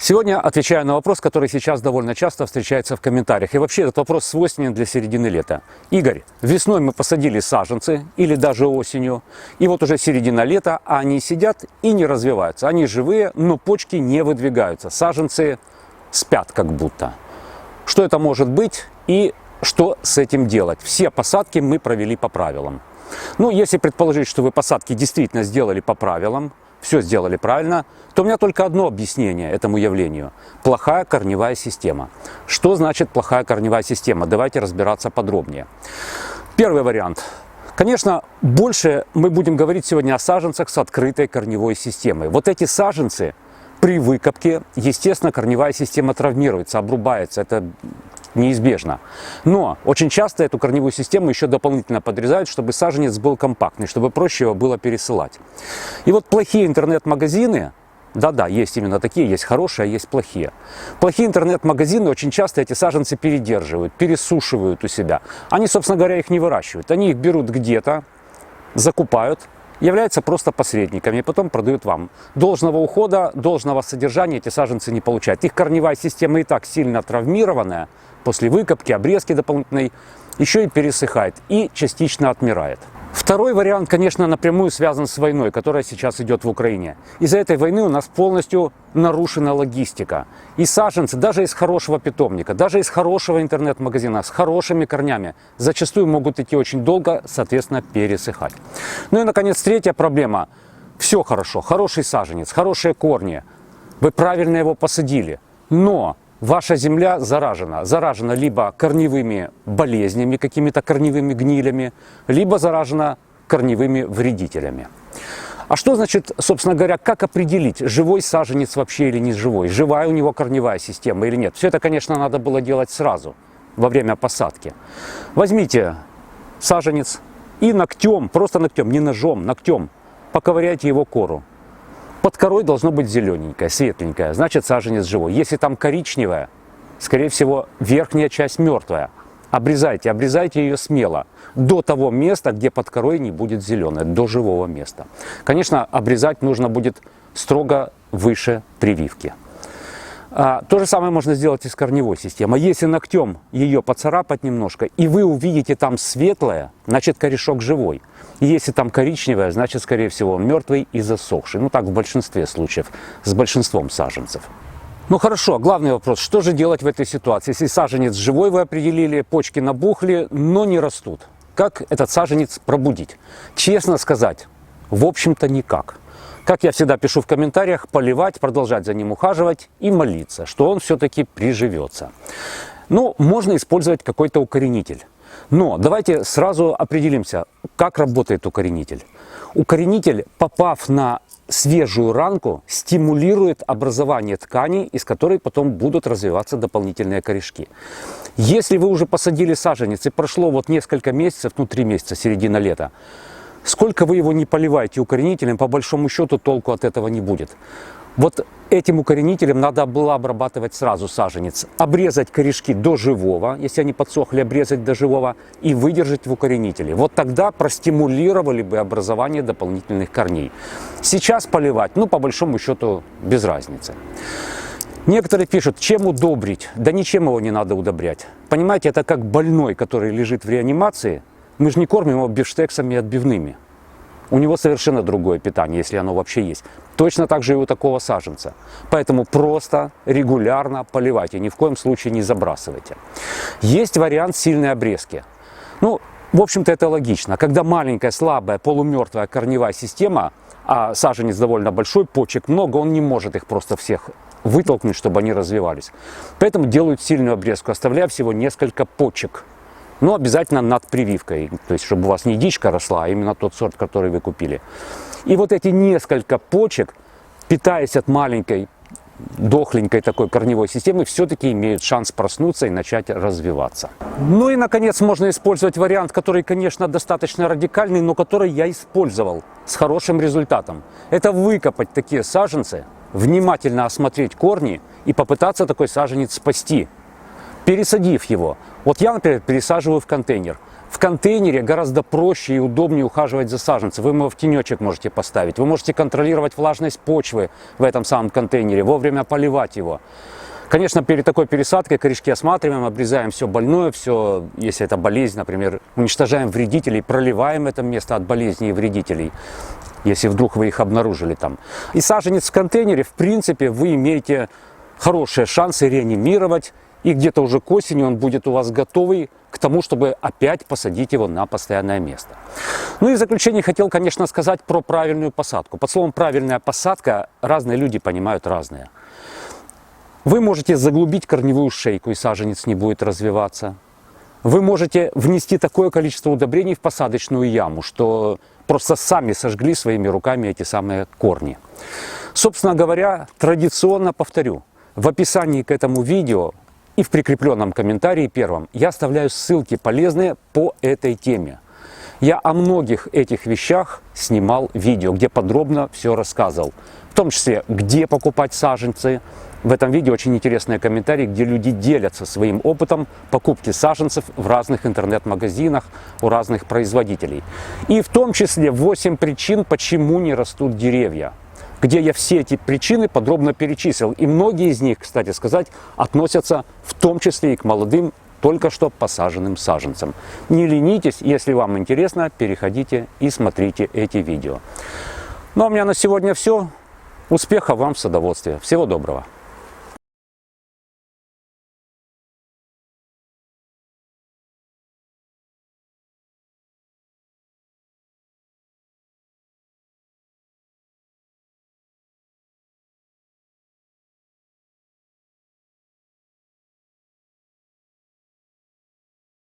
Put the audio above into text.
Сегодня отвечаю на вопрос, который сейчас довольно часто встречается в комментариях. И вообще этот вопрос свойственен для середины лета. Игорь, весной мы посадили саженцы или даже осенью, и вот уже середина лета, а они сидят и не развиваются. Они живые, но почки не выдвигаются. Саженцы спят как будто. Что это может быть и что с этим делать? Все посадки мы провели по правилам. Ну, если предположить, что вы посадки действительно сделали по правилам, все сделали правильно, то у меня только одно объяснение этому явлению. Плохая корневая система. Что значит плохая корневая система? Давайте разбираться подробнее. Первый вариант. Конечно, больше мы будем говорить сегодня о саженцах с открытой корневой системой. Вот эти саженцы при выкопке, естественно, корневая система травмируется, обрубается. Это неизбежно. Но очень часто эту корневую систему еще дополнительно подрезают, чтобы саженец был компактный, чтобы проще его было пересылать. И вот плохие интернет-магазины, да-да, есть именно такие, есть хорошие, а есть плохие. Плохие интернет-магазины очень часто эти саженцы передерживают, пересушивают у себя. Они, собственно говоря, их не выращивают. Они их берут где-то, закупают, являются просто посредниками и потом продают вам. Должного ухода, должного содержания эти саженцы не получают. Их корневая система и так сильно травмированная, после выкопки, обрезки дополнительной, еще и пересыхает и частично отмирает. Второй вариант, конечно, напрямую связан с войной, которая сейчас идет в Украине. Из-за этой войны у нас полностью нарушена логистика. И саженцы, даже из хорошего питомника, даже из хорошего интернет-магазина, с хорошими корнями, зачастую могут идти очень долго, соответственно, пересыхать. Ну и, наконец, третья проблема. Все хорошо, хороший саженец, хорошие корни. Вы правильно его посадили, но ваша земля заражена либо корневыми болезнями, какими-то корневыми гнилями, либо заражена корневыми вредителями. А что значит, собственно говоря, как определить, живой саженец вообще или не живой, живая у него корневая система или нет? Все это, конечно, надо было делать сразу, во время посадки. Возьмите саженец и ногтем, просто ногтем, не ножом, ногтем, поковыряйте его кору. Под корой должно быть зелененькое, светленькое, значит саженец живой. Если там коричневая, скорее всего, верхняя часть мертвая. Обрезайте ее смело, до того места, где под корой не будет зеленое, до живого места. Конечно, обрезать нужно будет строго выше прививки. То же самое можно сделать и с корневой системой. Если ногтем ее поцарапать немножко, и вы увидите там светлое, значит корешок живой. И если там коричневое, значит, скорее всего, он мертвый и засохший. Ну так в большинстве случаев, с большинством саженцев. Ну хорошо, главный вопрос, что же делать в этой ситуации? Если саженец живой вы определили, почки набухли, но не растут. Как этот саженец пробудить? Честно сказать, в общем-то никак. Как я всегда пишу в комментариях, поливать, продолжать за ним ухаживать и молиться, что он все-таки приживется. Ну, можно использовать какой-то укоренитель. Но давайте сразу определимся, как работает укоренитель. Укоренитель, попав на свежую ранку, стимулирует образование тканей, из которой потом будут развиваться дополнительные корешки. Если вы уже посадили саженец и прошло вот несколько месяцев, 3 месяца, середина лета, сколько вы его не поливаете укоренителем, по большому счету толку от этого не будет. Вот этим укоренителем надо было обрабатывать сразу саженец. Обрезать корешки до живого, если они подсохли, обрезать до живого и выдержать в укоренителе. Вот тогда простимулировали бы образование дополнительных корней. Сейчас поливать, по большому счету, без разницы. Некоторые пишут, чем удобрить? Да ничем его не надо удобрять. Понимаете, это как больной, который лежит в реанимации. Мы же не кормим его бифштексами и отбивными. У него совершенно другое питание, если оно вообще есть. Точно так же и у такого саженца. Поэтому просто, регулярно поливайте, ни в коем случае не забрасывайте. Есть вариант сильной обрезки. В общем-то, это логично. Когда маленькая, слабая, полумертвая корневая система, а саженец довольно большой, почек много, он не может их просто всех вытолкнуть, чтобы они развивались. Поэтому делают сильную обрезку, оставляя всего несколько почек. Но обязательно над прививкой, то есть чтобы у вас не дичка росла, а именно тот сорт, который вы купили. И вот эти несколько почек, питаясь от маленькой, дохленькой такой корневой системы, все-таки имеют шанс проснуться и начать развиваться. Ну и, наконец, можно использовать вариант, который, конечно, достаточно радикальный, но который я использовал с хорошим результатом. Это выкопать такие саженцы, внимательно осмотреть корни и попытаться такой саженец спасти. пересадив его. Вот я, например, пересаживаю в контейнер. В контейнере гораздо проще и удобнее ухаживать за саженцем. Вы его в тенечек можете поставить. Вы можете контролировать влажность почвы в этом самом контейнере, вовремя поливать его. Конечно, перед такой пересадкой корешки осматриваем, обрезаем все больное, все, если это болезнь, например, уничтожаем вредителей, проливаем это место от болезней и вредителей, если вдруг вы их обнаружили там. И саженец в контейнере, в принципе, вы имеете хорошие шансы реанимировать, и где-то уже к осени он будет у вас готовый к тому, чтобы опять посадить его на постоянное место. Ну и в заключение хотел, конечно, сказать про правильную посадку. Под словом «правильная посадка» разные люди понимают разное. Вы можете заглубить корневую шейку, и саженец не будет развиваться. Вы можете внести такое количество удобрений в посадочную яму, что просто сами сожгли своими руками эти самые корни. Собственно говоря, традиционно повторю, в описании к этому видео и в прикрепленном комментарии первом я оставляю ссылки полезные по этой теме. Я о многих этих вещах снимал видео, где подробно все рассказывал. В том числе, где покупать саженцы. В этом видео очень интересные комментарии, где люди делятся своим опытом покупки саженцев в разных интернет-магазинах у разных производителей. И в том числе 8 причин, почему не растут деревья, где я все эти причины подробно перечислил. И многие из них, кстати сказать, относятся в том числе и к молодым, только что посаженным саженцам. Не ленитесь, если вам интересно, переходите и смотрите эти видео. Ну а у меня на сегодня все. Успехов вам в садоводстве. Всего доброго.